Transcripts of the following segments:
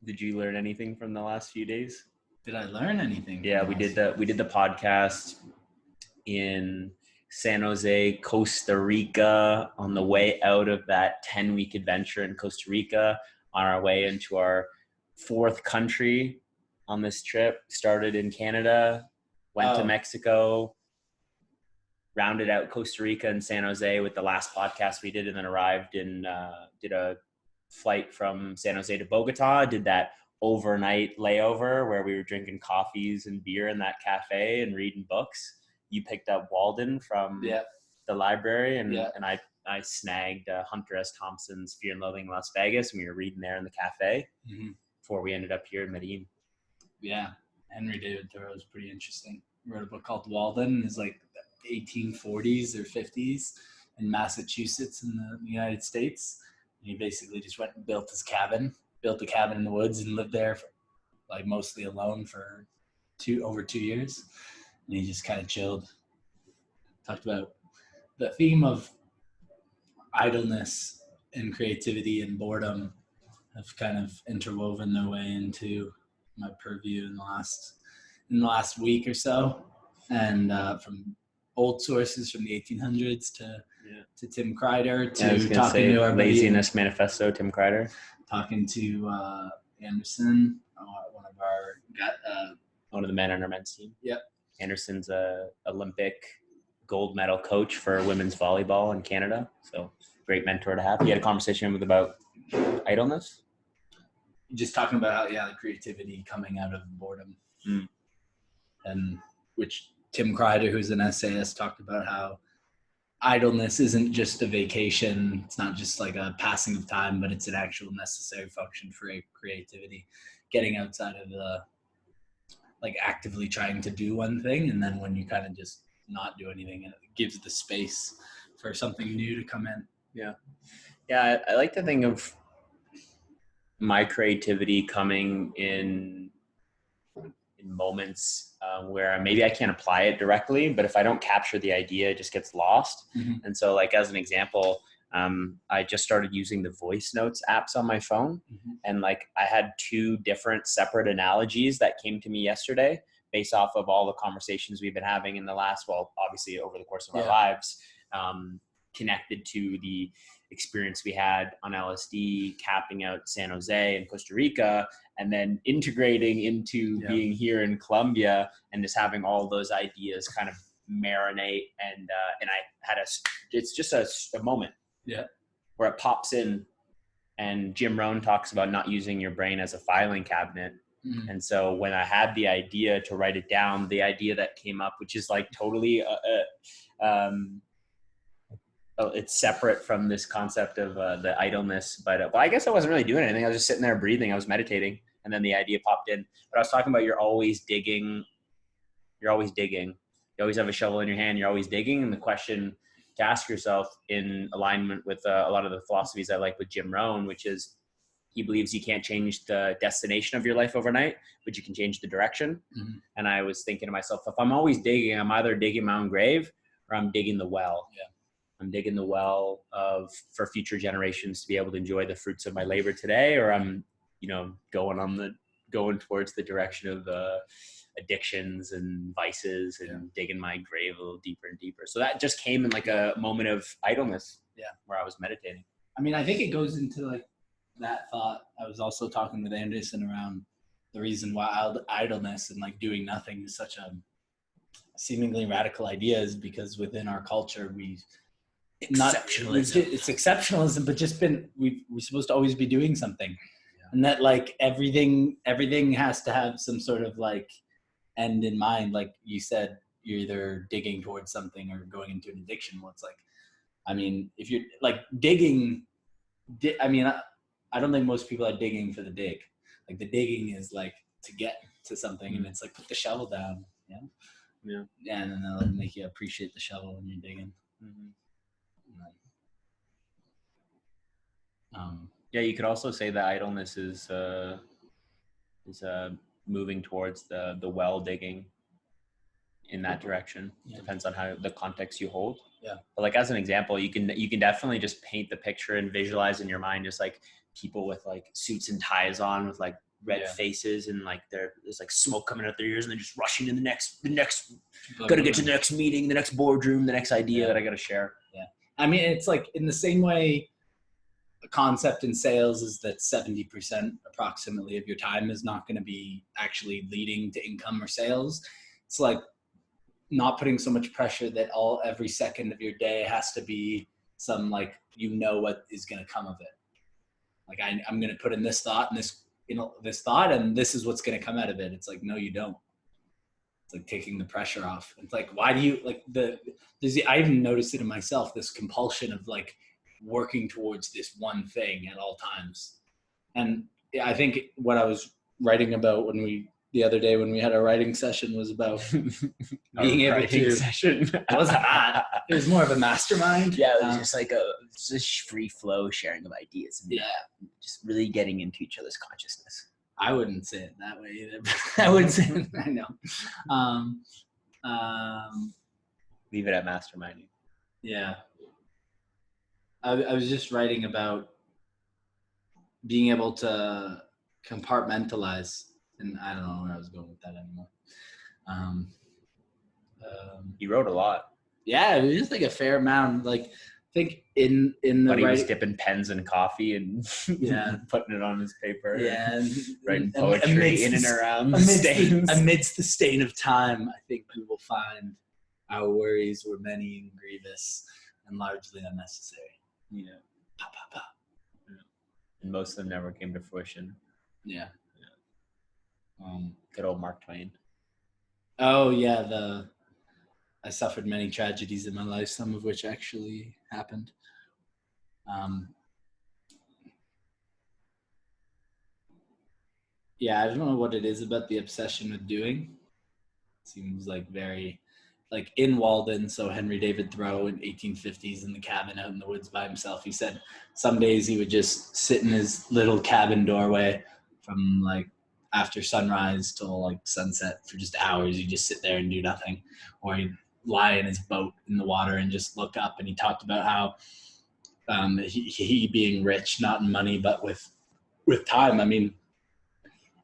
Did you learn anything from the last few days? Did I learn anything? Yeah, we did the podcast in San Jose, Costa Rica, on the way out of that 10-week adventure in Costa Rica, on our way into our 4th country on this trip. Started in Canada, went to Mexico, rounded out Costa Rica and San Jose with the last podcast we did, and then arrived and did a flight from San Jose to Bogota, did that overnight layover where we were drinking coffees and beer in that cafe and reading books. You picked up Walden from the library, and I snagged Hunter S. Thompson's Fear and Loathing in Las Vegas, and we were reading there in the cafe before we ended up here in Medellin. Yeah, Henry David Thoreau is pretty interesting. He wrote a book called Walden. It's like the 1840s or 50s in Massachusetts in the United States. And he basically just went and built a cabin in the woods and lived there for, like, mostly alone for over 2 years. And he just kind of chilled. Talked about the theme of idleness and creativity and boredom have kind of interwoven their way into my purview in the last week or so. And from old sources from the 1800s to Tim Kreider to talking to our Laziness Manifesto, Tim Kreider. Talking to Anderson, one of the men on our men's team. Yep. Anderson's a Olympic gold medal coach for women's volleyball in Canada. So great mentor to have. You had a conversation with about idleness. Just talking about how, the creativity coming out of boredom. And which Tim Kreider, who's an essayist, talked about how idleness isn't just a vacation. It's not just like a passing of time, but it's an actual necessary function for creativity. Getting outside of the, like, actively trying to do one thing, and then when you kind of just not do anything, and it gives the space for something new to come in. Yeah, I like to think of my creativity coming in moments where maybe I can't apply it directly, but if I don't capture the idea, it just gets lost. And so, like, as an example, I just started using the voice notes apps on my phone. And like, I had 2 different separate analogies that came to me yesterday based off of all the conversations we've been having in the last, obviously over the course of our lives, connected to the experience we had on LSD, capping out San Jose and Costa Rica, and then integrating into being here in Colombia, and just having all those ideas kind of marinate. And I had it's just a moment where it pops in, and Jim Rohn talks about not using your brain as a filing cabinet. And so when I had the idea to write it down, the idea that came up, which is like totally it's separate from this concept of the idleness, but I guess I wasn't really doing anything. I was just sitting there breathing. I was meditating, and then the idea popped in. But I was talking about you're always digging. You always have a shovel in your hand. You're always digging. And the question to ask yourself, in alignment with a lot of the philosophies I like with Jim Rohn, which is he believes you can't change the destination of your life overnight, but you can change the direction. And I was thinking to myself, if I'm always digging, I'm either digging my own grave or I'm digging the well. I'm digging the well for future generations to be able to enjoy the fruits of my labor today, or I'm, going towards the direction of addictions and vices and digging my grave a little deeper and deeper. So that just came in like a moment of idleness, where I was meditating. I mean, I think it goes into like that thought. I was also talking with Anderson around the reason why idleness and like doing nothing is such a seemingly radical idea, is because within our culture it's exceptionalism, but just we're supposed to always be doing something, and that like everything has to have some sort of like end in mind. Like you said, you're either digging towards something or going into an addiction. Well, it's like, I mean, if you're like digging, I don't think most people are digging for the dig. Like the digging is like to get to something, and it's like put the shovel down, and then that'll make you appreciate the shovel when you're digging. You could also say that idleness is moving towards the well digging in that direction. Depends on how the context you hold. But like as an example, you can definitely just paint the picture and visualize in your mind just like people with like suits and ties on with like red faces, and like there's like smoke coming out their ears, and they're just rushing to the next gotta get to the next meeting, the next boardroom, the next idea that I gotta share. Yeah. I mean, it's like in the same way a concept in sales is that 70% approximately of your time is not going to be actually leading to income or sales. It's like not putting so much pressure that every second of your day has to be some like, what is going to come of it. Like I'm going to put in this thought and this thought, and this is what's going to come out of it. It's like, no, you don't. It's like taking the pressure off. It's like, why do you like I even noticed it in myself, this compulsion of like working towards this one thing at all times. And I think what I was writing about the other day when we had our writing session was about being able to session. It wasn't that. It was more of a mastermind. Yeah, it was just like just free flow sharing of ideas. And just really getting into each other's consciousness. I wouldn't say it that way either. I wouldn't say it. I know. Leave it at masterminding. Yeah. I was just writing about being able to compartmentalize, and I don't know where I was going with that anymore. You wrote a lot. Yeah, it was just like a fair amount. Like I think in the but he was dipping pens in coffee and putting it on his paper. Yeah, and writing poetry in and around amidst the stain of time. I think we will find our worries were many and grievous and largely unnecessary. Yeah. And most of them never came to fruition. Yeah. Good old Mark Twain. Oh yeah, I suffered many tragedies in my life, some of which actually happened. Yeah, I don't know what it is about the obsession with doing. It seems like very, like in Walden, so Henry David Thoreau in 1850s in the cabin out in the woods by himself. He said some days he would just sit in his little cabin doorway from like after sunrise till like sunset for just hours. He'd just sit there and do nothing, or he'd lie in his boat in the water and just look up. And he talked about how he being rich, not in money, but with time. I mean,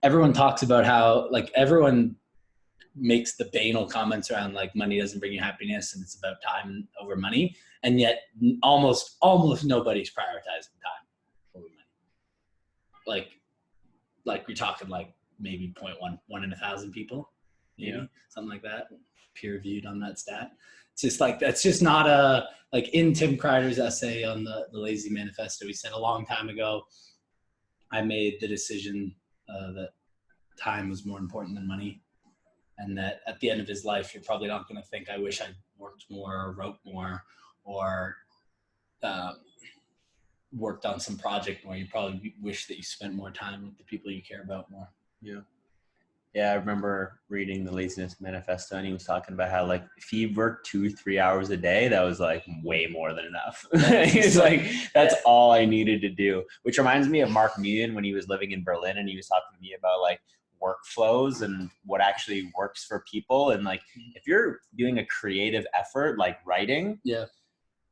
everyone talks about how like everyone makes the banal comments around like money doesn't bring you happiness and it's about time over money, and yet almost nobody's prioritizing time over money. Like we're talking like maybe 0.1 in 1,000 people, maybe something like that, peer reviewed on that stat. It's just like, that's just not like in Tim Kreider's essay on the Lazy Manifesto, he said a long time ago, I made the decision that time was more important than money. And that at the end of his life, you're probably not going to think, I wish I worked more or wrote more or worked on some project more. You probably wish that you spent more time with the people you care about more. Yeah. Yeah, I remember reading the Laziness Manifesto, and he was talking about how like if he worked 2-3 hours a day, that was like way more than enough. He's like, that's all I needed to do. Which reminds me of Mark Meehan when he was living in Berlin, and he was talking to me about like workflows and what actually works for people. And like if you're doing a creative effort like writing,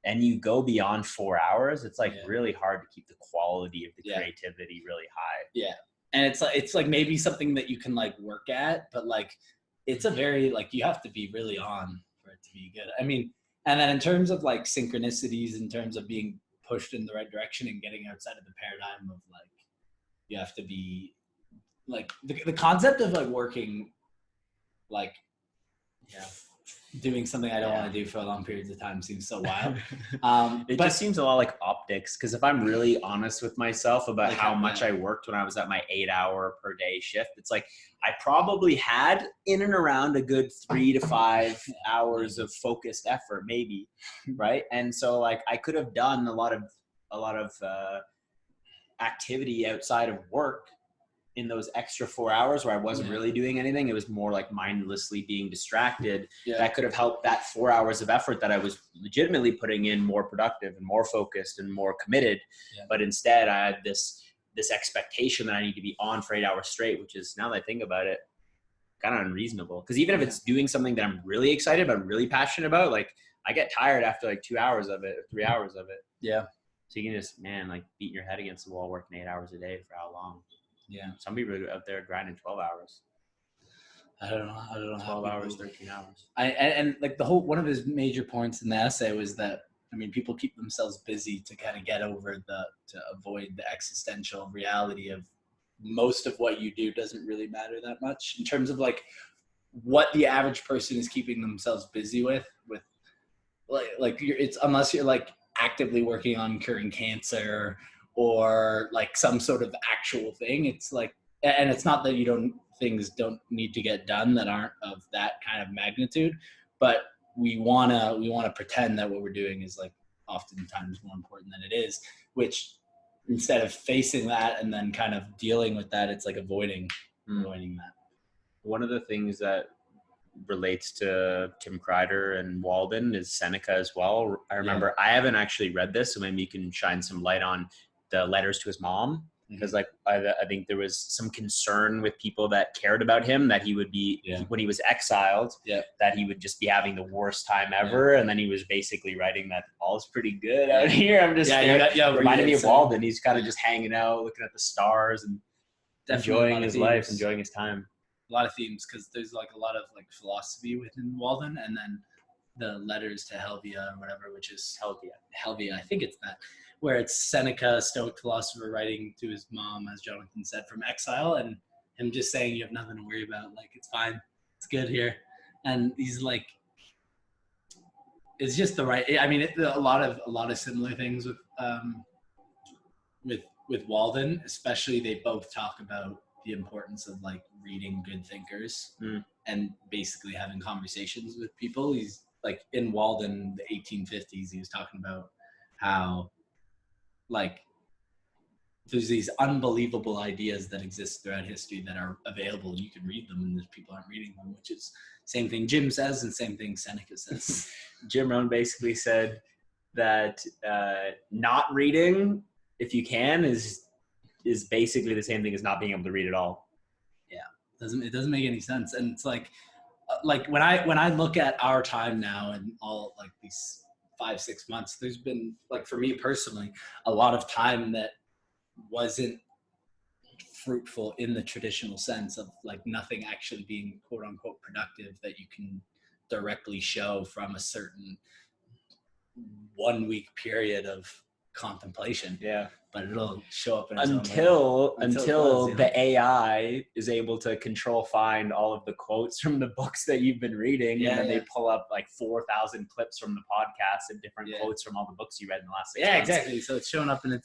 and you go beyond 4 hours, it's like really hard to keep the quality of the creativity really high. Yeah. And it's like maybe something that you can like work at, but like it's a very like you have to be really on for it to be good. I mean, and then in terms of like synchronicities, in terms of being pushed in the right direction and getting outside of the paradigm of like you have to be like the concept of like working like doing something I don't want to do for long periods of time seems so wild. It just seems a lot like optics, because if I'm really honest with myself about like how much I worked when I was at my 8-hour per day shift, it's like I probably had in and around a good 3 to 5 hours of focused effort, maybe, right? And so like I could have done a lot of activity outside of work in those extra 4 hours where I wasn't really doing anything. It was more like mindlessly being distracted. That could have helped that 4 hours of effort that I was legitimately putting in more productive and more focused and more committed. But instead I had this expectation that I need to be on for 8 hours straight, which is, now that I think about it, kind of unreasonable. Because even if it's doing something that I'm really excited about, really passionate about, like I get tired after like 2 hours of it or 3 hours of it. Yeah. So you can just, like beat your head against the wall working 8 hours a day for how long? Yeah. Some people are out there grinding 12 hours. I don't know 12 hours, 13 hours. And like one of his major points in the essay was that, I mean, people keep themselves busy to kind of get over to avoid the existential reality of most of what you do doesn't really matter that much in terms of like what the average person is keeping themselves busy with it's unless you're like actively working on curing cancer or like some sort of actual thing. It's like, and it's not that things don't need to get done that aren't of that kind of magnitude, but we wanna pretend that what we're doing is like oftentimes more important than it is, which instead of facing that and then kind of dealing with that, it's like avoiding that. One of the things that relates to Tim Kreider and Walden is Seneca as well. I remember, I haven't actually read this, so maybe you can shine some light on the letters to his mom. Because like I think there was some concern with people that cared about him that he would be when he was exiled, that he would just be having the worst time ever, and then he was basically writing that all's pretty good out here. I'm just reminded me of Walden. He's kind of just hanging out, looking at the stars, and enjoying his life, enjoying his time. A lot of themes, because there's like a lot of like philosophy within Walden, and then the letters to Helvia or whatever, which is Helvia, I think it's that, where it's Seneca, a Stoic philosopher, writing to his mom, as Jonathan said, from exile, and him just saying, you have nothing to worry about, like it's fine, it's good here. And he's like, it's just the right, I mean, a lot of similar things with Walden, especially. They both talk about the importance of like reading good thinkers and basically having conversations with people. He's like, in Walden, the 1850s, he was talking about how like there's these unbelievable ideas that exist throughout history that are available. You can read them, and there's people aren't reading them, which is same thing Jim says and same thing Seneca says. Jim Rohn basically said that not reading, if you can, is basically the same thing as not being able to read at all. It doesn't make any sense. And it's like when I look at our time now and all like these 5-6 months, there's been, like, for me personally, a lot of time that wasn't fruitful in the traditional sense of like nothing actually being quote unquote productive that you can directly show from a certain 1 week period of contemplation. But it'll show up in until the AI is able to find all of the quotes from the books that you've been reading, and then they pull up like 4,000 clips from the podcast and different quotes from all the books you read in the last 6 months. Exactly. So it's showing up in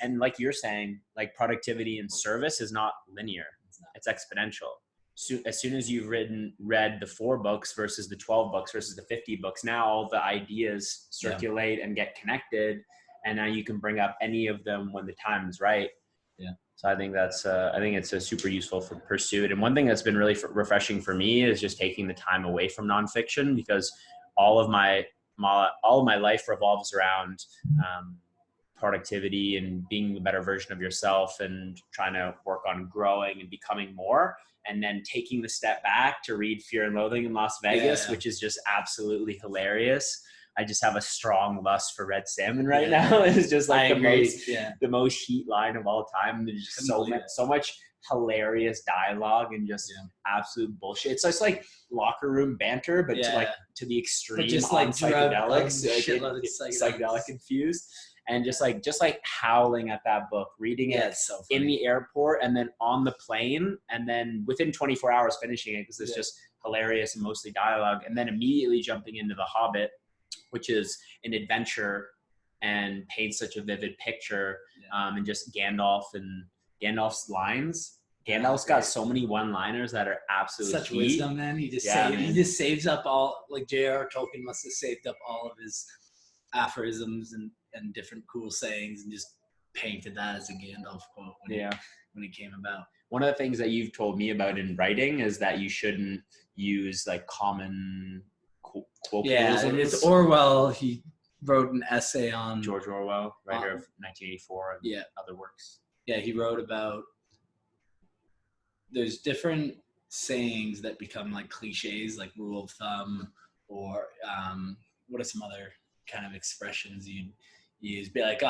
and like you're saying, like productivity and service is not linear. It's exponential. So as soon as you've read the 4 books versus the 12 books versus the 50 books, now all the ideas circulate and get connected. And now you can bring up any of them when the time is right. So I think that's it's a super useful for pursuit. And one thing that's been really refreshing for me is just taking the time away from nonfiction, because all of my life revolves around productivity and being the better version of yourself and trying to work on growing and becoming more. And then taking the step back to read Fear and Loathing in Las Vegas, which is just absolutely hilarious. I just have a strong lust for red salmon right now. It's just like the most heat line of all time. There's just so much hilarious dialogue and just absolute bullshit. So it's like locker room banter, but to the extreme, but just like psychedelics, psychedelic infused, and just like howling at that book, reading it in the airport, and then on the plane, and then within 24 hours finishing it because it's just hilarious and mostly dialogue, and then immediately jumping into The Hobbit, which is an adventure and paints such a vivid picture, and just Gandalf's lines. Gandalf's got so many one-liners that are absolutely such wisdom, man. He just saves up all, like J.R.R. Tolkien must have saved up all of his aphorisms and different cool sayings and just painted that as a Gandalf quote when it came about. One of the things that you've told me about in writing is that you shouldn't use like common colloquialisms. It's Orwell. He wrote an essay on George Orwell, writer of 1984 and other works. He wrote about there's different sayings that become like cliches, like rule of thumb, or what are some other kind of expressions you'd use? Be like,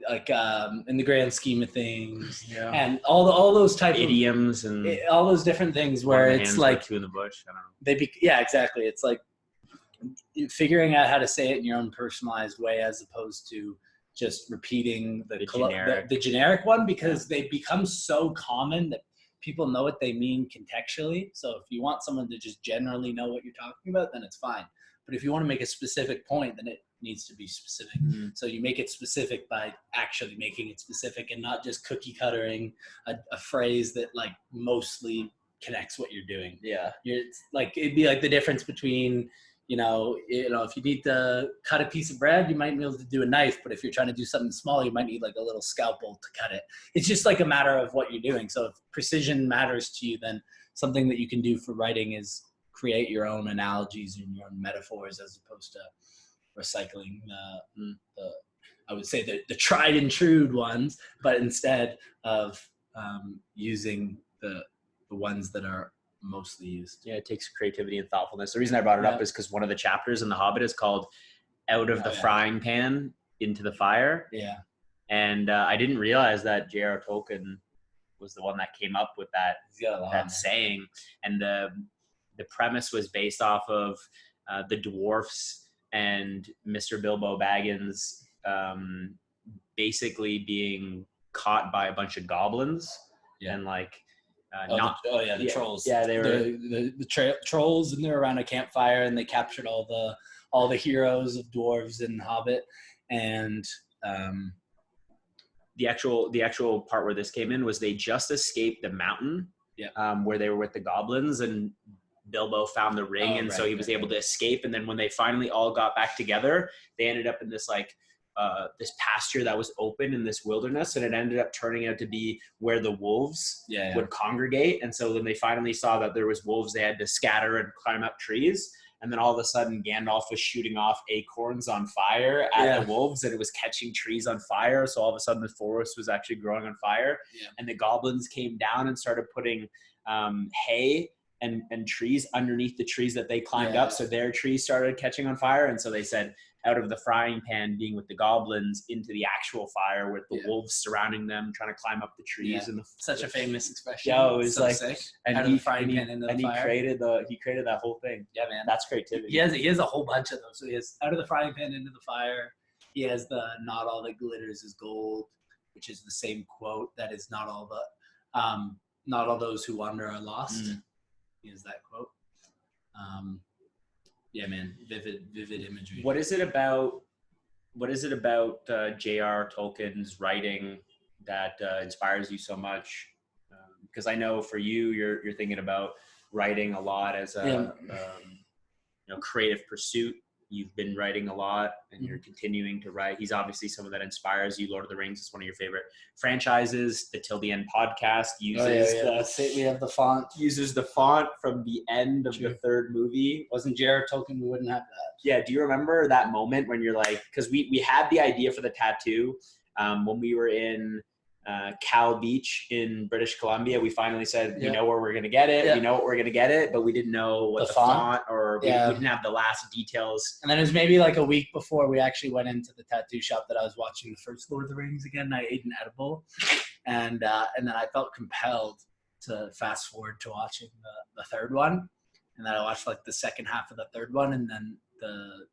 like in the grand scheme of things, and all those type idioms of, and all those different things where it's like two in the bush. I don't know. Exactly. It's like figuring out how to say it in your own personalized way, as opposed to just repeating the generic one, because they become so common that people know what they mean contextually. So if you want someone to just generally know what you're talking about, then it's fine. But if you want to make a specific point, then it needs to be specific. Mm-hmm. So you make it specific by actually making it specific, and not just cookie cuttering a phrase that like mostly connects what you're doing. Yeah. It's like, it'd be like the difference between, you know, if you need to cut a piece of bread, you might be able to do a knife, but if you're trying to do something small, you might need like a little scalpel to cut it. It's just like a matter of what you're doing. So if precision matters to you, then something that you can do for writing is create your own analogies and your own metaphors, as opposed to recycling I would say the tried and true ones, but instead of using the ones that are mostly used. Yeah, it takes creativity and thoughtfulness. The reason I brought it up is because one of the chapters in The Hobbit is called "Out of the Frying Pan into the Fire." Yeah, and I didn't realize that J.R. Tolkien was the one that came up with that saying, and the premise was based off of the dwarfs and Mr. Bilbo Baggins basically being caught by a bunch of goblins, and like. The trolls. Yeah, they were the trolls, and they're around a campfire, and they captured all the heroes of dwarves and Hobbit, and the actual part where this came in was they just escaped the mountain, where they were with the goblins, and Bilbo found the ring, so he was able to escape. And then when they finally all got back together, they ended up in this like. This pasture that was open in this wilderness, and it ended up turning out to be where the wolves would congregate. And so when they finally saw that there was wolves, they had to scatter and climb up trees. And then all of a sudden Gandalf was shooting off acorns on fire at the wolves, and it was catching trees on fire. So all of a sudden the forest was actually growing on fire. And the goblins came down and started putting hay and trees underneath the trees that they climbed up. So their trees started catching on fire. And so they said, out of the frying pan being with the goblins into the actual fire with the wolves surrounding them, trying to climb up the trees. And such a famous expression. Yeah, it was so like, sick. And out of the frying pan into the fire. He created that whole thing. Yeah, man. That's creativity. He has a whole bunch of those. So he has out of the frying pan into the fire. He has the not all that glitters is gold, which is the same quote that is not all those who wander are lost. He has that quote. Yeah, man, vivid imagery. What is it about J.R. Tolkien's writing that inspires you so much? Because I know for you, you're thinking about writing a lot as a creative pursuit. You've been writing a lot, and you're continuing to write. He's obviously someone that inspires you. Lord of the Rings is one of your favorite franchises. The Till the End podcast uses we have the font. Uses the font from the end of the third movie. Wasn't J.R. Tolkien, we wouldn't have that. Yeah. Do you remember that moment when you're like, because we had the idea for the tattoo when we were in Cal Beach in British Columbia. We finally said, we know where we're going to get it. We know what we're going to get it, but we didn't know what the font or we didn't have the last details. And then it was maybe like a week before we actually went into the tattoo shop that I was watching the first Lord of the Rings again. I ate an edible and then I felt compelled to fast forward to watching the third one. And then I watched like the second half of the third one, and then the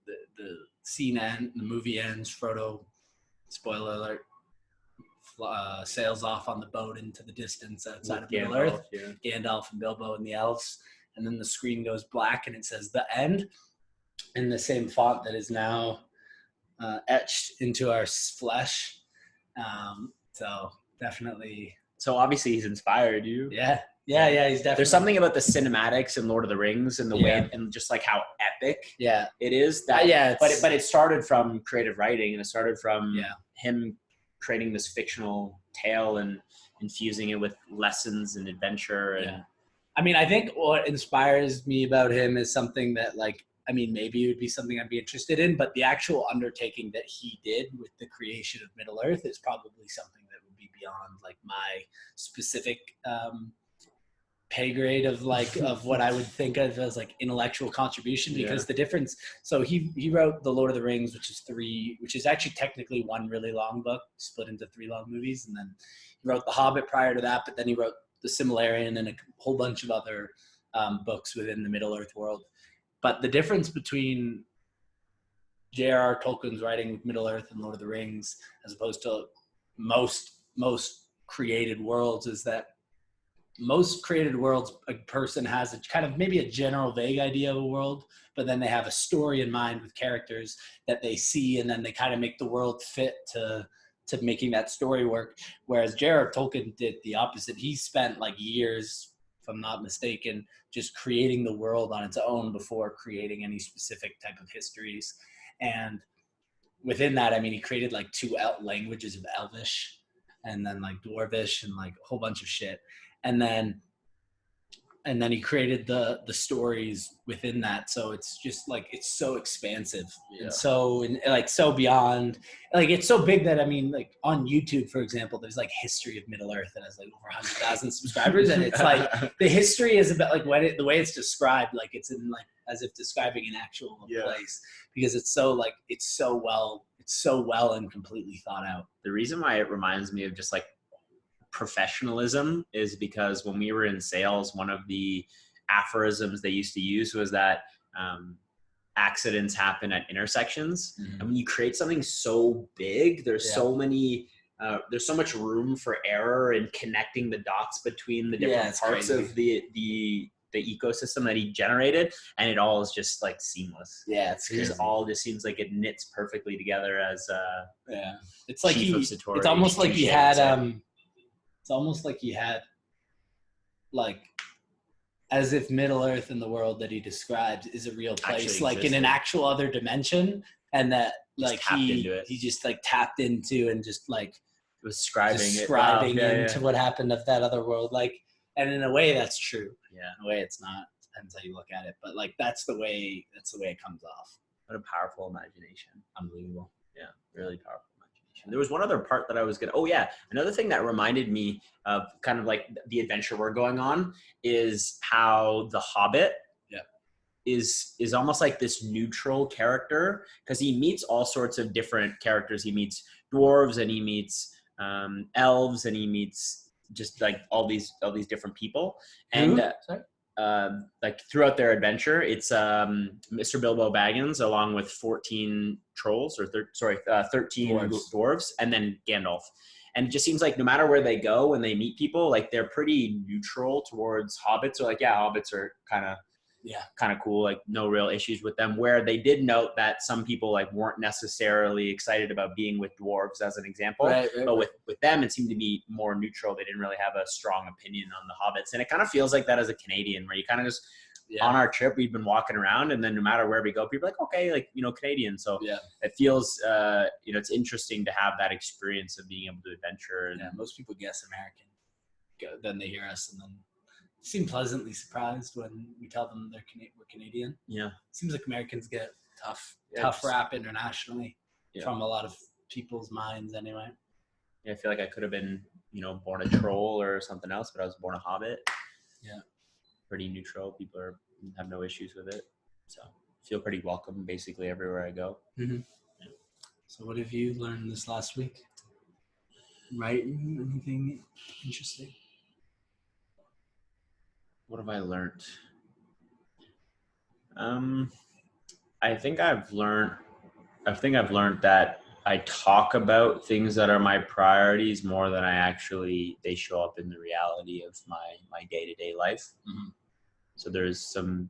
scene ends, the movie ends, Frodo, spoiler alert, sails off on the boat into the distance outside of Middleearth. Gandalf and Bilbo and the elves, and then the screen goes black and it says "The End" in the same font that is now etched into our flesh. So definitely. So obviously he's inspired you. Yeah, he's definitely. There's something about the cinematics in Lord of the Rings and the way and just like how epic it is. That but it started from creative writing, and it started from him creating this fictional tale and infusing it with lessons and adventure. And I mean, I think what inspires me about him is something that, like, I mean, maybe it would be something I'd be interested in, but the actual undertaking that he did with the creation of Middle-earth is probably something that would be beyond like my specific pay grade of like of what I would think of as like intellectual contribution, because the difference. So he wrote The Lord of the Rings, which is actually technically one really long book split into 3 long movies, and then he wrote The Hobbit prior to that, but then he wrote The Silmarillion and a whole bunch of other books within the Middle-earth world. But the difference between J.R.R. Tolkien's writing Middle-earth and Lord of the Rings, as opposed to most created worlds, is that most created worlds, a person has a kind of maybe a general vague idea of a world, but then they have a story in mind with characters that they see, and then they kind of make the world fit to making that story work. Whereas J.R.R. Tolkien did the opposite. He spent like years, if I'm not mistaken, just creating the world on its own before creating any specific type of histories. And within that, I mean, he created like 2 languages of Elvish, and then like Dwarvish, and like a whole bunch of shit. And then he created the stories within that. So it's just like, it's so expansive and so beyond, like it's so big that, I mean, like on YouTube, for example, there's like History of Middle-earth that has like over 100,000 subscribers. And it's like, the history is about like the way it's described, like it's in like as if describing an actual place, because it's so well and completely thought out. The reason why it reminds me of just like professionalism is because when we were in sales, one of the aphorisms they used to use was that accidents happen at intersections. And when you create something so big, there's so many there's so much room for error in connecting the dots between the different parts of the ecosystem that he generated, and it all is just like seamless. It's just all just seems like it knits perfectly together as it's like it's almost like he had it's almost like he had, like, as if Middle-earth and the world that he describes is a real place, like in an actual other dimension, and that like he just like tapped into and just like was describing into what happened of that other world, like, and in a way that's true. In a way it's not. Depends how you look at it, but like that's the way it comes off. What a powerful imagination! Unbelievable. Yeah, really powerful. There was one other part that I was another thing that reminded me of kind of like the adventure we're going on is how the Hobbit is almost like this neutral character, because he meets all sorts of different characters. He meets dwarves, and he meets elves, and he meets just like all these different people. And like throughout their adventure, it's Mr. Bilbo Baggins along with 14 trolls, or 13 dwarves, and then Gandalf. And it just seems like no matter where they go, when they meet people, like they're pretty neutral towards hobbits. So like, hobbits are kind of cool, like no real issues with them. Where they did note that some people like weren't necessarily excited about being with dwarves, as an example. But with them, it seemed to be more neutral. They didn't really have a strong opinion on the hobbits. And it kind of feels like that as a Canadian, where you kind of just on our trip, we've been walking around, and then no matter where we go, people are like, okay, like, Canadian. So it feels, it's interesting to have that experience of being able to adventure. And most people guess American, then they hear us, and then seem pleasantly surprised when we tell them we're Canadian. Seems like Americans get tough rap internationally from a lot of people's minds anyway. I feel like I could have been, born a troll or something else, but I was born a hobbit. Pretty neutral. People have no issues with it. So I feel pretty welcome basically everywhere I go. So what have you learned this last week? Writing? Anything interesting? What have I learned? I think I've learned that I talk about things that are my priorities more than they show up in the reality of my day-to-day life. So there's some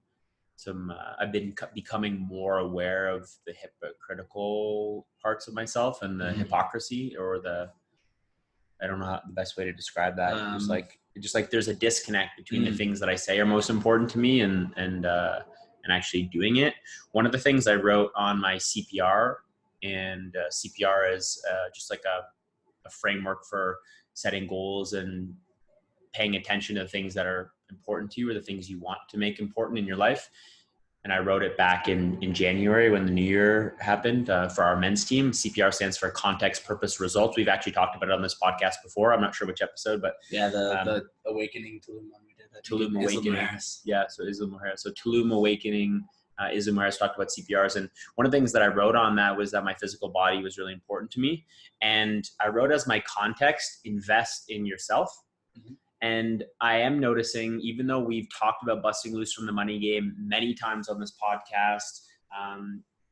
I've been becoming more aware of the hypocritical parts of myself, and the hypocrisy, or I don't know the best way to describe that. Just like there's a disconnect between the things that I say are most important to me and actually doing it. One of the things I wrote on my CPR, and CPR is just like a framework for setting goals and paying attention to the things that are important to you, or the things you want to make important in your life. And I wrote it back in January when the new year happened for our men's team. CPR stands for Context, Purpose, Results. We've actually talked about it on this podcast before. I'm not sure which episode, but the Awakening to the one we did, I Tulum Awakening. Yeah, so Isla Mujeres. So Tulum Awakening, Isla Mujeres talked about CPRs. And one of the things that I wrote on that was that my physical body was really important to me. And I wrote as my context, invest in yourself. Mm-hmm. And I am noticing, even though we've talked about busting loose from the money game many times on this podcast,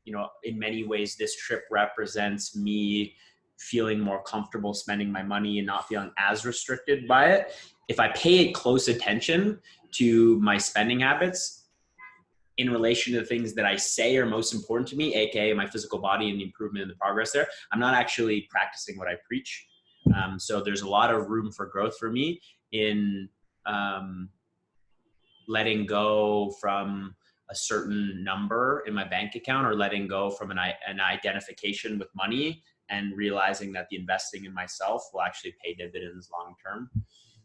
you know, in many ways, this trip represents me feeling more comfortable spending my money and not feeling as restricted by it. If I pay close attention to my spending habits in relation to the things that I say are most important to me, aka my physical body and the improvement and the progress there, I'm not actually practicing what I preach. So there's a lot of room for growth for me in letting go from a certain number in my bank account, or letting go from an identification with money, and realizing that the investing in myself will actually pay dividends long term.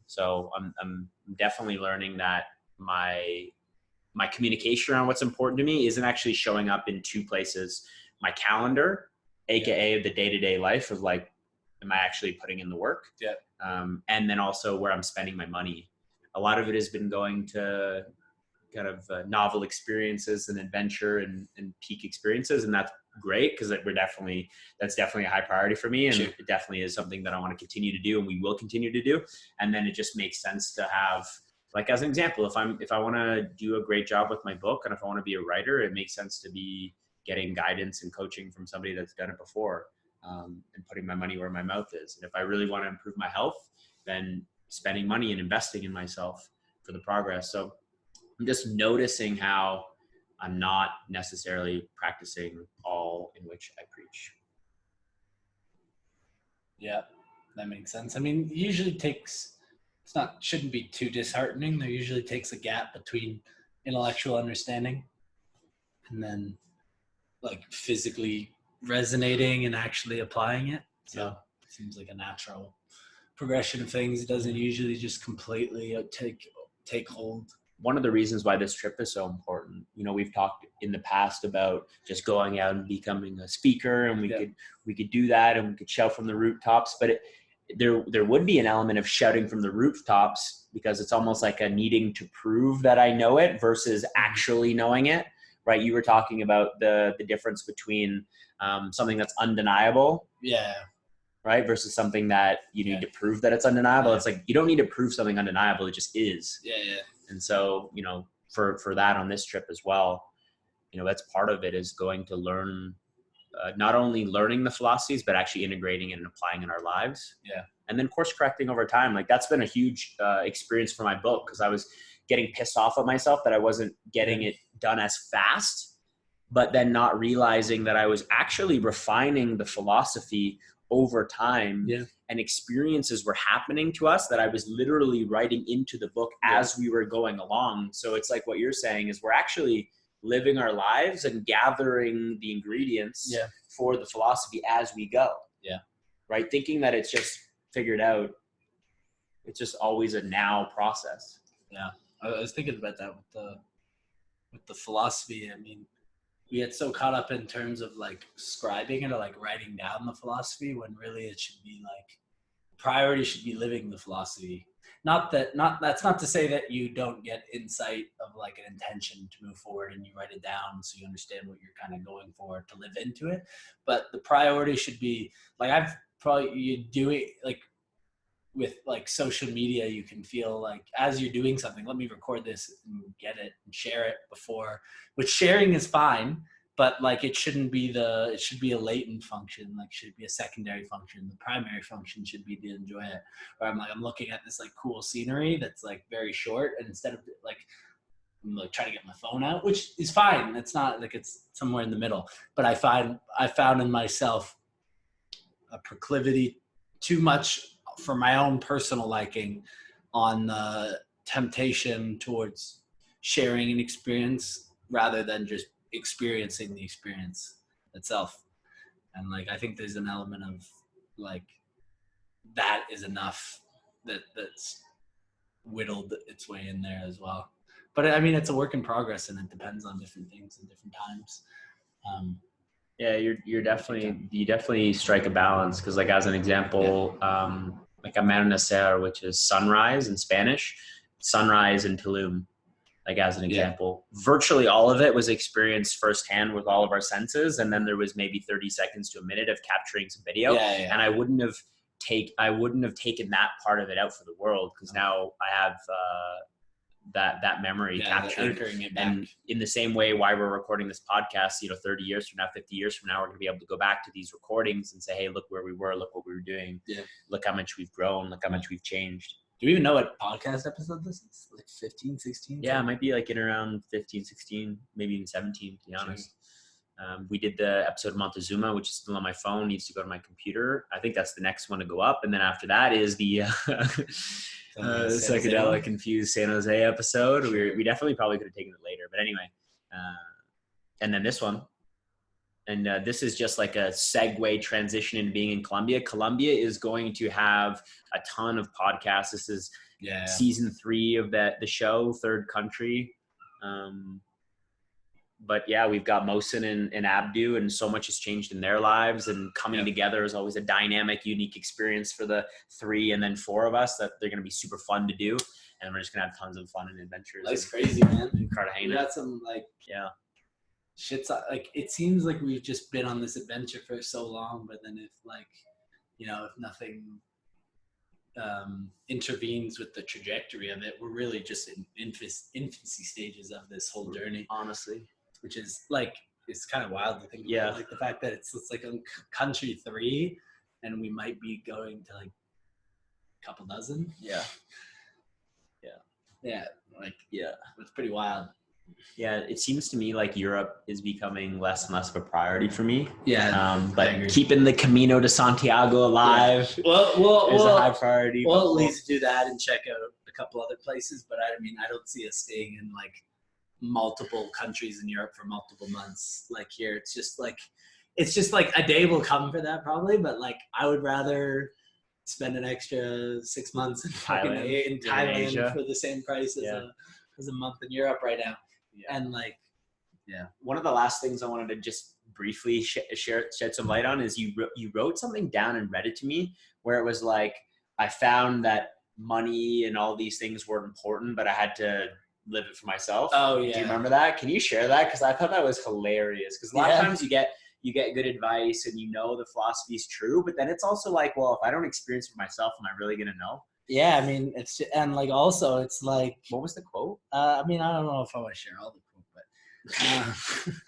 So I'm definitely learning that my communication around what's important to me isn't actually showing up in two places: my calendar, aka the day-to-day life of like, am I actually putting in the work? Yeah. And then also where I'm spending my money. A lot of it has been going to kind of novel experiences and adventure and peak experiences. And that's great, because that's definitely a high priority for me. And It definitely is something that I want to continue to do, and we will continue to do. And then it just makes sense to have, like, as an example, if I want to do a great job with my book, and if I want to be a writer, it makes sense to be getting guidance and coaching from somebody that's done it before, and putting my money where my mouth is. And if I really want to improve my health, then spending money and investing in myself for the progress. So I'm just noticing how I'm not necessarily practicing all in which I preach. Yeah, that makes sense. I mean, it usually shouldn't be too disheartening. There usually takes a gap between intellectual understanding and then like physically resonating and actually applying it. So It seems like a natural progression of things. It doesn't usually just completely take hold. One of the reasons why this trip is so important, you know, we've talked in the past about just going out and becoming a speaker, and we could do that, and we could shout from the rooftops, but there would be an element of shouting from the rooftops, because it's almost like a needing to prove that I know it versus actually knowing it, right? You were talking about the difference between something that's undeniable. Yeah. Right? Versus something that you need to prove that it's undeniable. Yeah. It's like, you don't need to prove something undeniable. It just is. Yeah. And so, you know, for that on this trip as well, you know, that's part of it, is going to learn, not only learning the philosophies, but actually integrating it and applying in our lives. Yeah. And then course correcting over time. Like, that's been a huge experience for my book, because I was getting pissed off at myself that I wasn't getting it done as fast, but then not realizing that I was actually refining the philosophy over time, and experiences were happening to us that I was literally writing into the book as we were going along. So it's like what you're saying is, we're actually living our lives and gathering the ingredients for the philosophy as we go. Yeah. Right. Thinking that it's just figured out. It's just always a now process. Yeah. I was thinking about that with the philosophy. I mean, we get so caught up in terms of like scribing it or like writing down the philosophy, when really it should be like, priority should be living the philosophy. That's not to say that you don't get insight of like an intention to move forward and you write it down so you understand what you're kind of going for to live into it. But the priority should be like, you do it like with like social media, you can feel like as you're doing something, let me record this and get it and share it before, which sharing is fine, but like it should be a latent function, like should be a secondary function. The primary function should be to enjoy it. Where I'm looking at this like cool scenery that's like very short, and instead of like, I'm like trying to get my phone out, which is fine. It's not like it's somewhere in the middle, but I found in myself a proclivity too much for my own personal liking on the temptation towards sharing an experience rather than just experiencing the experience itself. And like, I think there's an element of like, that is enough that's whittled its way in there as well. But I mean, it's a work in progress, and it depends on different things at different times. Yeah, you definitely strike a balance, because like as an example, like amanecer, which is sunrise in Spanish, sunrise in Tulum, like as an example. Virtually all of it was experienced firsthand with all of our senses, and then there was maybe 30 seconds to a minute of capturing some video. And I wouldn't have taken that part of it out for the world, because now I have that memory captured. And in the same way why we're recording this podcast, 30 years from now, 50 years from now, we're going to be able to go back to these recordings and say, hey, look where we were, look what we were doing, look how much we've grown, look how much we've changed. Do we even know what podcast episode this is? Like 15, 16? Yeah, it might be like in around 15, 16, maybe even 17, to be honest. We did the episode of Montezuma, which is still on my phone, needs to go to my computer. I think that's the next one to go up. And then after that is the psychedelic infused San Jose episode. We definitely probably could have taken it later, but anyway. And then this one. And this is just like a segue transition into being in Colombia. Colombia is going to have a ton of podcasts. This is season 3 of the show, third country. But yeah, we've got Mohsen and Abdu, and so much has changed in their lives, and coming together is always a dynamic, unique experience for the 3 and then 4 of us that they're going to be super fun to do. And we're just going to have tons of fun and adventures. That's crazy, man. In Cartagena. We got some shit's like, it seems like we've just been on this adventure for so long, but then if nothing intervenes with the trajectory of it, we're really just in infancy stages of this whole journey, honestly, which is like, it's kind of wild to think about, like the fact that it's like on country 3 and we might be going to like a couple dozen. It's pretty wild. Yeah, it seems to me like Europe is becoming less and less of a priority for me. But keeping the Camino de Santiago alive is a high priority. We'll at least do that and check out a couple other places. But I don't see us staying in like multiple countries in Europe for multiple months. Like here, it's just like a day will come for that probably. But like, I would rather spend an extra 6 months in Thailand for the same price as a month in Europe right now. And one of the last things I wanted to just briefly shed some light on is you wrote something down and read it to me, where it was like, I found that money and all these things weren't important, but I had to live it for myself. Oh yeah. Do you remember that? Can you share that? Because I thought that was hilarious. Because a lot of times you get good advice and the philosophy is true, but then it's also like, well, if I don't experience it for myself, am I really gonna know? Yeah, I mean, it's just, and like also it's like, what was the quote? I mean, I don't know if I want to share all the quote,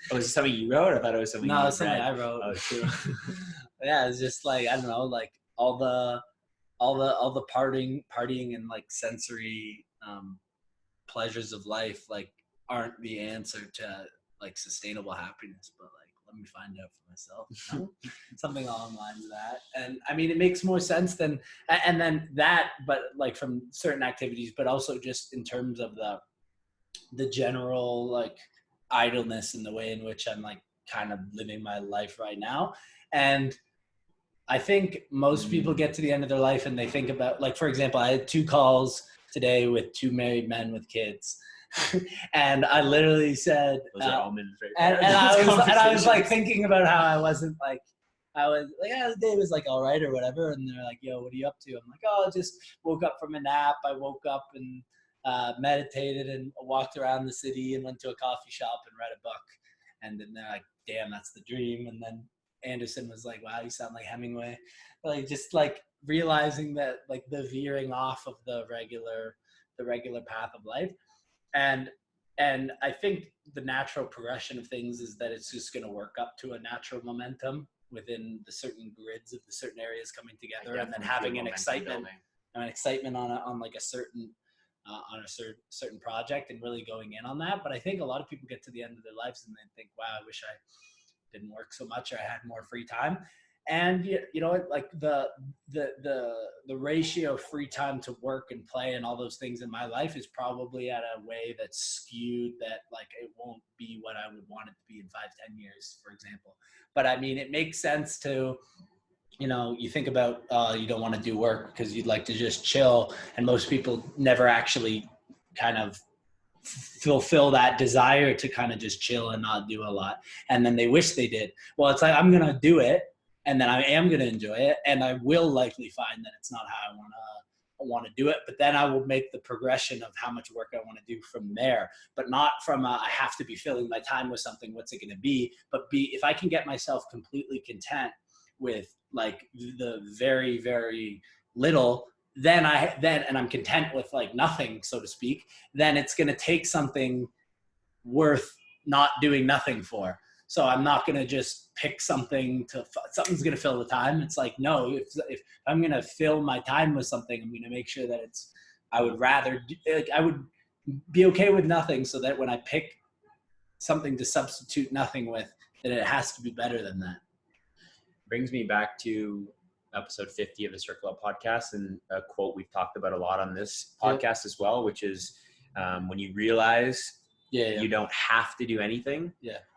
but was it something you wrote? I thought it was something. No, it's something I wrote. Oh, true. Yeah, it's just like, I don't know, like all the partying and like sensory pleasures of life like aren't the answer to like sustainable happiness, but like, let me find out for myself. Something along the lines of that. And I mean, it makes more sense than that, but like from certain activities, but also just in terms of the general like idleness and the way in which I'm like kind of living my life right now. And I think most people get to the end of their life and they think about, like, for example, I had 2 calls today with 2 married men with kids. And I literally said, those are almonds right and I was like thinking about how I was like, yeah, the day was like all right or whatever. And they're like, yo, what are you up to? I'm like, oh, I just woke up from a nap. I woke up and meditated and walked around the city and went to a coffee shop and read a book. And then they're like, damn, that's the dream. And then Anderson was like, wow, you sound like Hemingway. Like, just like realizing that like the veering off of the regular path of life. And I think the natural progression of things is that it's just going to work up to a natural momentum within the certain grids of the certain areas coming together, and then having an excitement on like a certain certain project and really going in on that. But I think a lot of people get to the end of their lives and they think, wow, I wish I didn't work so much or I had more free time. And you know, like the ratio of free time to work and play and all those things in my life is probably at a way that's skewed, that like it won't be what I would want it to be in 5-10 years, for example. But I mean, it makes sense to, you know, you think about you don't want to do work because you'd like to just chill, and most people never actually kind of fulfill that desire to kind of just chill and not do a lot, and then they wish they did. Well, it's like, I'm gonna do it, and then I am going to enjoy it, and I will likely find that it's not how I want to want to do it, but then I will make the progression of how much work I want to do from there, but not from I have to be filling my time with something. What's it going to be? But if I can get myself completely content with like the very, very little, then I'm content with like nothing, so to speak, then it's going to take something worth not doing nothing for. So I'm not going to just pick something's going to fill the time. It's like, no, if I'm going to fill my time with something, I'm going to make sure that I would be okay with nothing, so that when I pick something to substitute nothing with, that it has to be better than that. Brings me back to episode 50 of the Circle Up podcast, and a quote we've talked about a lot on this podcast as well, which is when you realize you don't have to do anything,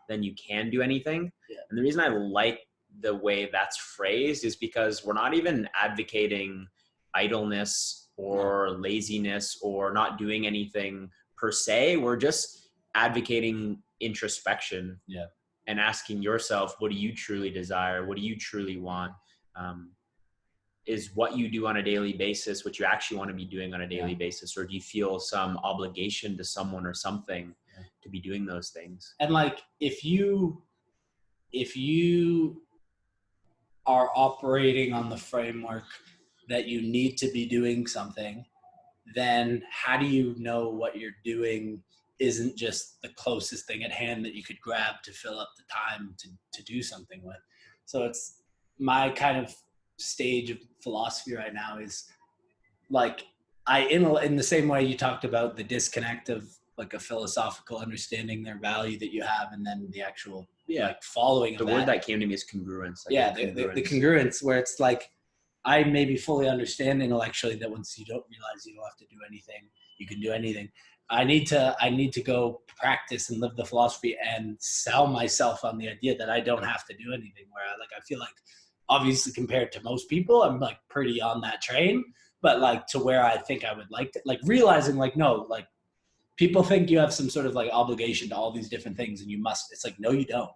then you can do anything. And the reason I like the way that's phrased is because we're not even advocating idleness or laziness or not doing anything per se. We're just advocating introspection and asking yourself, what do you truly desire? What do you truly want? Is what you do on a daily basis what you actually want to be doing on a daily basis? Or do you feel some obligation to someone or something to be doing those things? And like, if you are operating on the framework that you need to be doing something, then how do you know what you're doing isn't just the closest thing at hand that you could grab to fill up the time to do something with? So it's my kind of stage of philosophy right now is like, in the same way you talked about the disconnect of like a philosophical understanding their value that you have, and then the actual like following the word that came to me is congruence. Like the congruence, where it's like, I maybe fully understand intellectually that once you don't realize you don't have to do anything, you can do anything. I need to go practice and live the philosophy and sell myself on the idea that I don't have to do anything, where I feel like, obviously compared to most people, I'm like pretty on that train, but like to where I think I would like to, like realizing like, no, like people think you have some sort of like obligation to all these different things and you must, it's like, no, you don't.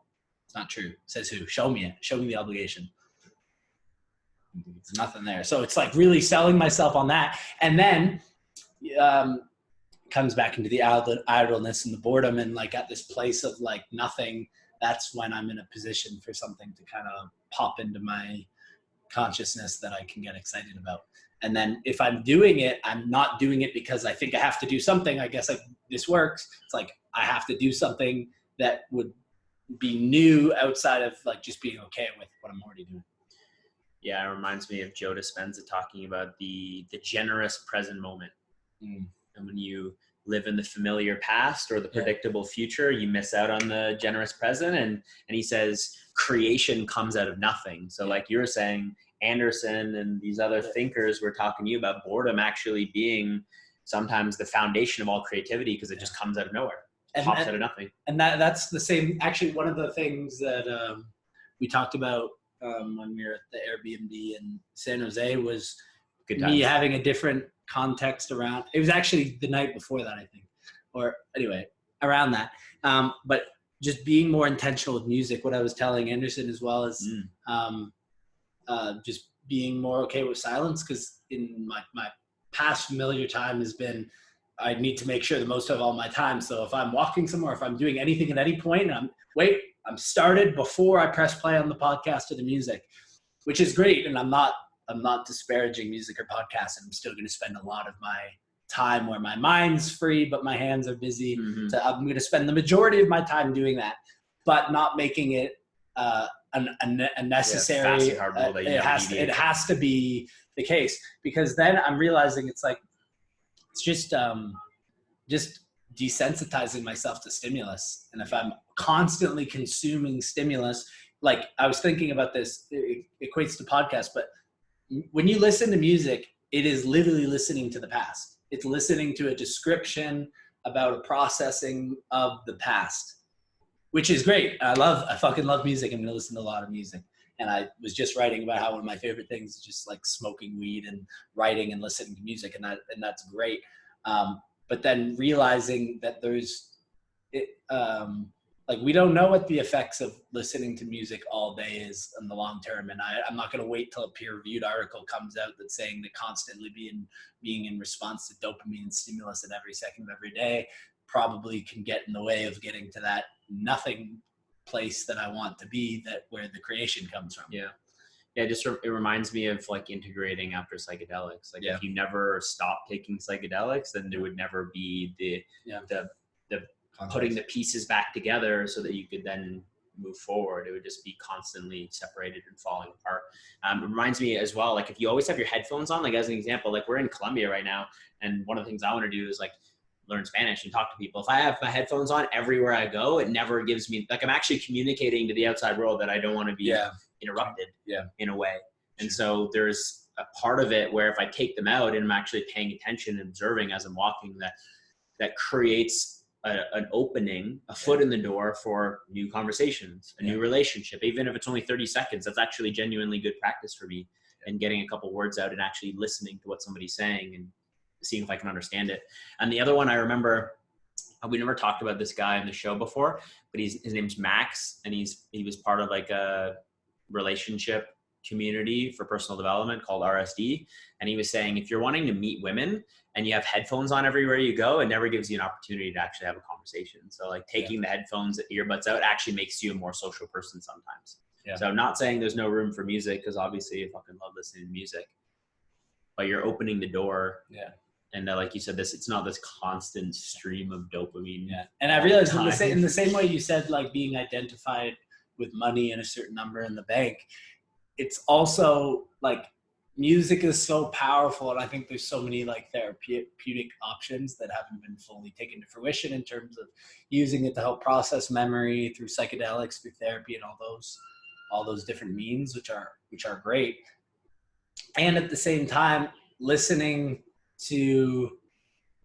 It's not true. Says who? Show me it. Show me the obligation. There's nothing there. So it's like really selling myself on that. And then comes back into the idleness and the boredom, and like at this place of like nothing, that's when I'm in a position for something to kind of pop into my consciousness that I can get excited about. And then if I'm doing it, I'm not doing it because I think I have to do something. I guess like this works. It's like I have to do something that would be new outside of like just being okay with what I'm already doing. Yeah, it reminds me of Joe Dispenza talking about the generous present moment. And when you live in the familiar past or the predictable future, you miss out on the generous present. And he says creation comes out of nothing. So like you were saying, Anderson and these other thinkers were talking to you about boredom actually being sometimes the foundation of all creativity, because it just comes out of nowhere. Pops out of nothing. And that's the same. Actually, one of the things that we talked about when we were at the Airbnb in San Jose was me having a different context around. It was actually the night before that, I think, or anyway, around that. But just being more intentional with music. What I was telling Anderson as well as just being more okay with silence, because in my past familiar time has been, I need to make sure the most of all my time. So if I'm walking somewhere, if I'm doing anything at any point, I'm started before I press play on the podcast or the music, which is great. And I'm not disparaging music or podcasts, and I'm still going to spend a lot of my time where my mind's free, but my hands are busy. So I'm going to spend the majority of my time doing that, but not making it a necessary. It has to be the case, because then I'm realizing it's like, it's just desensitizing myself to stimulus. And if I'm constantly consuming stimulus, like I was thinking about this, it equates to podcasts, but when you listen to music, it is literally listening to the past. It's listening to a description about a processing of the past, which is great. I fucking love music. I'm going to listen to a lot of music. And I was just writing about how one of my favorite things is just like smoking weed and writing and listening to music. And that's great. But then realizing that like, we don't know what the effects of listening to music all day is in the long term. And I'm not going to wait till a peer-reviewed article comes out that's saying that constantly being in response to dopamine stimulus at every second of every day probably can get in the way of getting to that nothing place that I want to be, that where the creation comes from. Yeah. Yeah, it reminds me of like integrating after psychedelics. Like if you never stop taking psychedelics, then there would never be the putting the pieces back together so that you could then move forward. It would just be constantly separated and falling apart. It reminds me as well, like if you always have your headphones on, like as an example, like we're in Colombia right now, and one of the things I want to do is like learn Spanish and talk to people. If I have my headphones on everywhere I go, it never gives me, like I'm actually communicating to the outside world that I don't want to be interrupted in a way. And so there's a part of it where if I take them out and I'm actually paying attention and observing as I'm walking, that creates an opening, a foot in the door for new conversations, a new relationship. Even if it's only 30 seconds, that's actually genuinely good practice for me. And getting a couple words out and actually listening to what somebody's saying and seeing if I can understand it. And the other one I remember, we never talked about this guy on the show before, but his name's Max, and he was part of like a relationship community for personal development called RSD. And he was saying, if you're wanting to meet women and you have headphones on everywhere you go, it never gives you an opportunity to actually have a conversation. So like taking the headphones, earbuds out actually makes you a more social person sometimes. So I'm not saying there's no room for music, because obviously I fucking love listening to music, but you're opening the door. And like you said, it's not this constant stream of dopamine. And I realized in the same way you said, like being identified with money and a certain number in the bank, it's also like music is so powerful. And I think there's so many like therapeutic options that haven't been fully taken to fruition in terms of using it to help process memory through psychedelics, through therapy, and all those different means, which are great. And at the same time,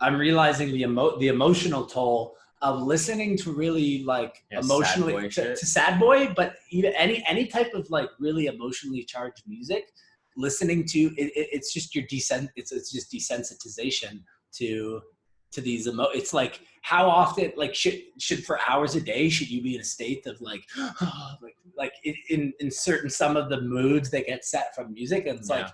I'm realizing the emotional toll of listening to really like emotionally to sad boy, but even any type of like really emotionally charged music, listening to it's just it's just desensitization to these it's like, how often, like should for hours a day should you be in a state of like like in certain, some of the moods that get set from music, and it's like,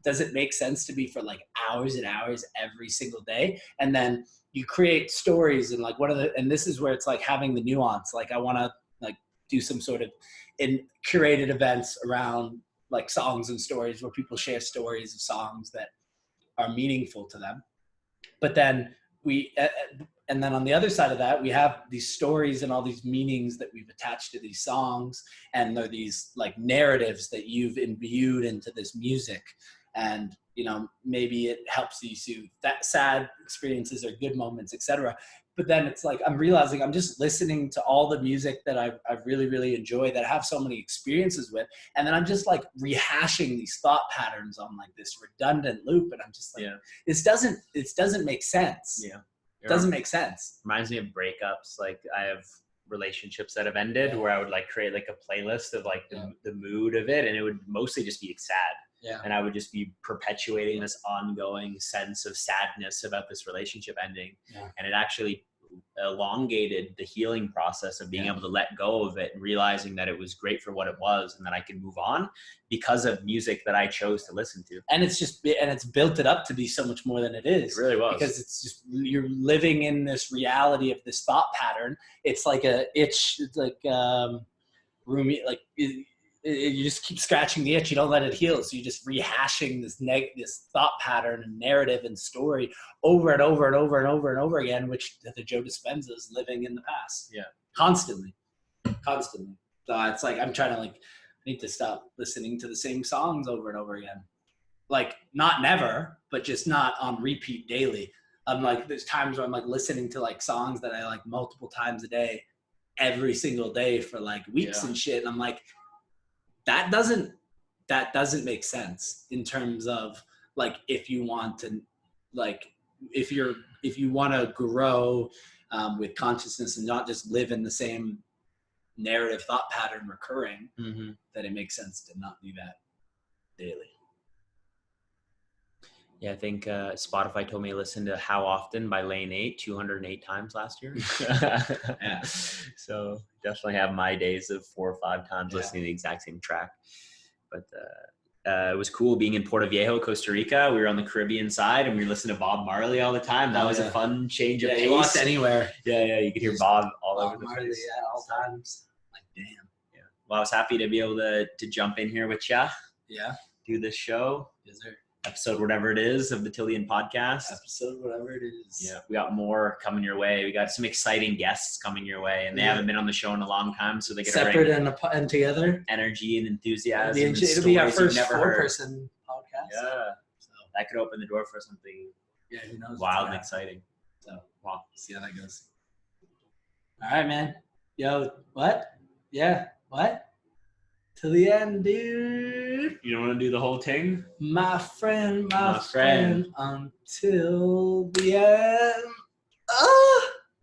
does it make sense to be for like hours and hours every single day? And then you create stories, and like and this is where it's like having the nuance. Like I want to like do some sort of curated events around like songs and stories where people share stories of songs that are meaningful to them. But then and then on the other side of that, we have these stories and all these meanings that we've attached to these songs, and they're these like narratives that you've imbued into this music. And, you know, maybe it helps you soothe that sad experiences or good moments, etc. But then it's like, I'm realizing I'm just listening to all the music that I really, really enjoy, that I have so many experiences with. And then I'm just like rehashing these thought patterns on like this redundant loop. And I'm just like, this doesn't make sense. It doesn't make sense. Reminds me of breakups. Like I have relationships that have ended where I would like create like a playlist of like the mood of it. And it would mostly just be sad. And I would just be perpetuating this ongoing sense of sadness about this relationship ending. And it actually elongated the healing process of being able to let go of it and realizing that it was great for what it was and that I could move on because of music that I chose to listen to. And it's built it up to be so much more than it is. It really was. Because it's just, you're living in this reality of this thought pattern. It's like it's like roomy, like you just keep scratching the itch. You don't let it heal. So you're just rehashing this thought pattern and narrative and story over and over and over and over and over again, which the Joe Dispenza is living in the past. Constantly. So it's like, I'm trying to like, I need to stop listening to the same songs over and over again. Like not never, but just not on repeat daily. I'm like, there's times where I'm like listening to like songs that I like multiple times a day, every single day for like weeks and shit. And I'm like, that doesn't make sense in terms of like, if you want to like, if you want to grow with consciousness and not just live in the same narrative thought pattern recurring, that it makes sense to not do that daily. Yeah, I think Spotify told me to listen to How Often by Lane 8 208 times last year. Yeah. So definitely have my days of 4 or 5 times Yeah. listening to the exact same track. But it was cool being in Puerto Viejo, Costa Rica. We were on the Caribbean side and we listened to Bob Marley all the time. That was a fun change of pace. You walked anywhere. Yeah, you could hear Bob all over the Marley, place. at all times. Like, damn. Yeah. Well, I was happy to be able to jump in here with ya. Yeah. Do this show. Is there? Episode whatever it is of the Tillian podcast. Episode whatever it is. Yeah, we got more coming your way. We got some exciting guests coming your way, and they haven't been on the show in a long time, so they get separate and together. Energy and enthusiasm. It'll be our first 4-person podcast. Yeah, so that could open the door for something. Yeah, who knows? Wild and exciting. So, well, see how that goes. All right, man. Yo, what? Yeah, what? To the end, dude. You don't want to do the whole thing? My friend, until the end.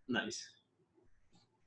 Nice.